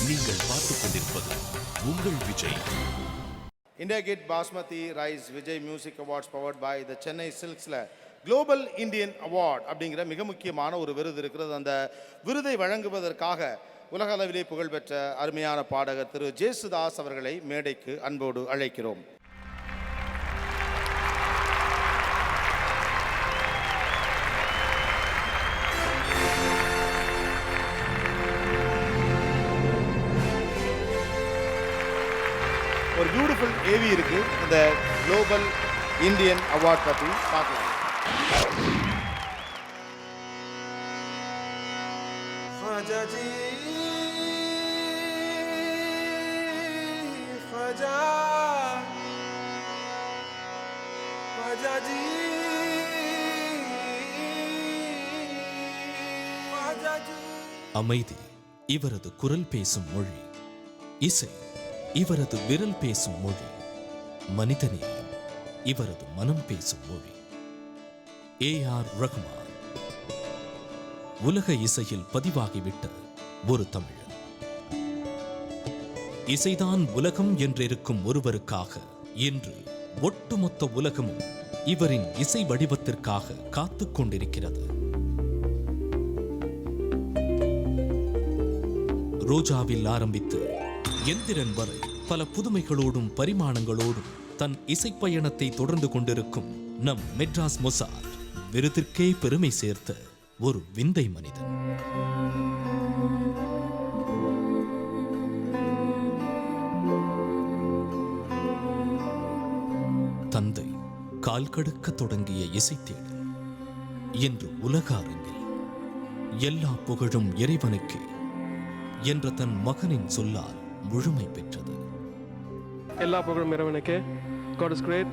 நீங்கள் பார்த்துக் கொண்டிருப்பது உங்கள் Vijay. India Gate Basmati Rice Vijay Music Awards powered by the Chennai Silksல குளோபல் இந்தியன் அவார்ட் அப்படிங்கிற மிக முக்கியமான ஒரு விருது இருக்கிறது. அந்த விருதை வழங்குவதற்காக உலக அளவிலே புகழ்பெற்ற அருமையான பாடகர் திரு ஜேசுதாஸ் அவர்களை மேடைக்கு அன்போடு அழைக்கிறோம். ஒரு பியூட்டிஃபுல் ஏவி இருக்கு. இந்த குளோபல் இந்தியன் அவார்ட் பற்றி பார்க்கலாம். ख्वाजा जी ख्वाजा ख्वाजा जी ख्वाजा जी. அமைதி இவரது குரல் பேசும் மொழி, இசை இவரது விரல் பேசும் மொழி, மனிதநேயம் இவரது மனம் பேசும் மொழி. ஏ.ஆர். ரஹ்மான் உலக இசையில் பதிவாகிவிட்ட ஒரு தமிழன். இசைதான் உலகம் என்றிருக்கும் ஒருவருக்காக இன்று ஒட்டுமொத்த உலகமும் இவரின் இசை வடிவத்திற்காக காத்துக் கொண்டிருக்கிறது. ரோஜாவில் ஆரம்பித்து எந்திரன் வரை பல புதுமைகளோடும் பரிமாணங்களோடும் தன் இசைப்பயணத்தை தொடர்ந்து கொண்டிருக்கும் நம் மெட்ராஸ் மொசார்ட் விருதிற்கே பெருமை சேர்த்த ஒரு விந்தை மனிதன். தந்தை கால் கடுக்க தொடங்கிய இசைத்தேடல் இன்று உலக அரங்கில் எல்லா புகழும் இறைவனுக்கே என்ற தன் மகனின் சொல்லால் முழுமை பெற்றது. எல்லா புகழும் இறைவனுக்கே. God is great.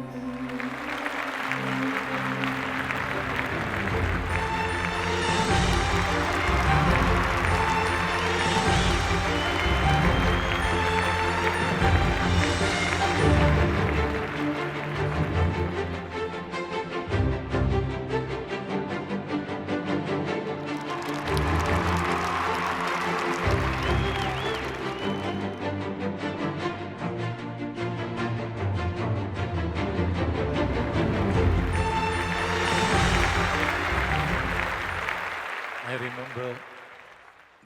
I remember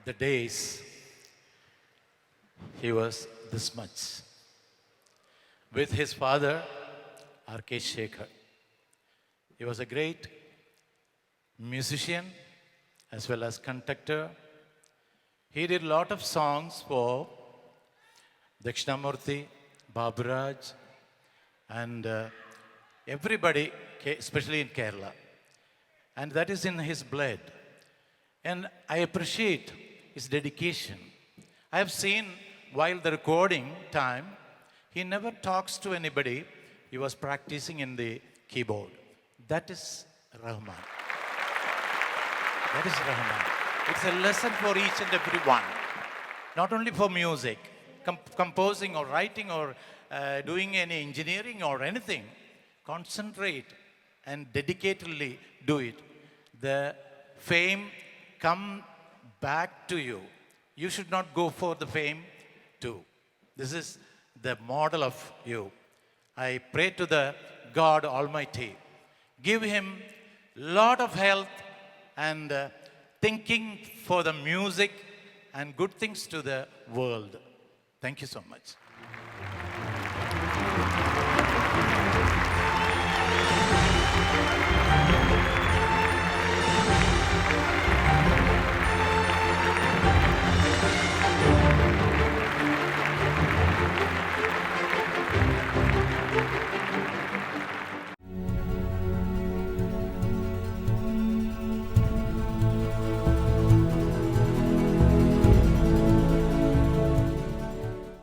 the days he was this much with his father R.K. Shekhar. He was a great musician as well as conductor. He did a lot of songs for Dakshinamurthy, Baburaj, and everybody, especially in Kerala. And that is in his blood. And I appreciate his dedication. I have seen while the recording time, he never talks to anybody. He was practicing in the keyboard. That is Rahman. That is Rahman. It's a lesson for each and every one. Not only for music, composing or writing or doing any engineering or anything. Concentrate and dedicatedly do it. The fame come back to you. You should not go for the fame too. This is the model of you. I pray to the God Almighty. Give him lot of health and thinking for the music and good things to the world. Thank you so much.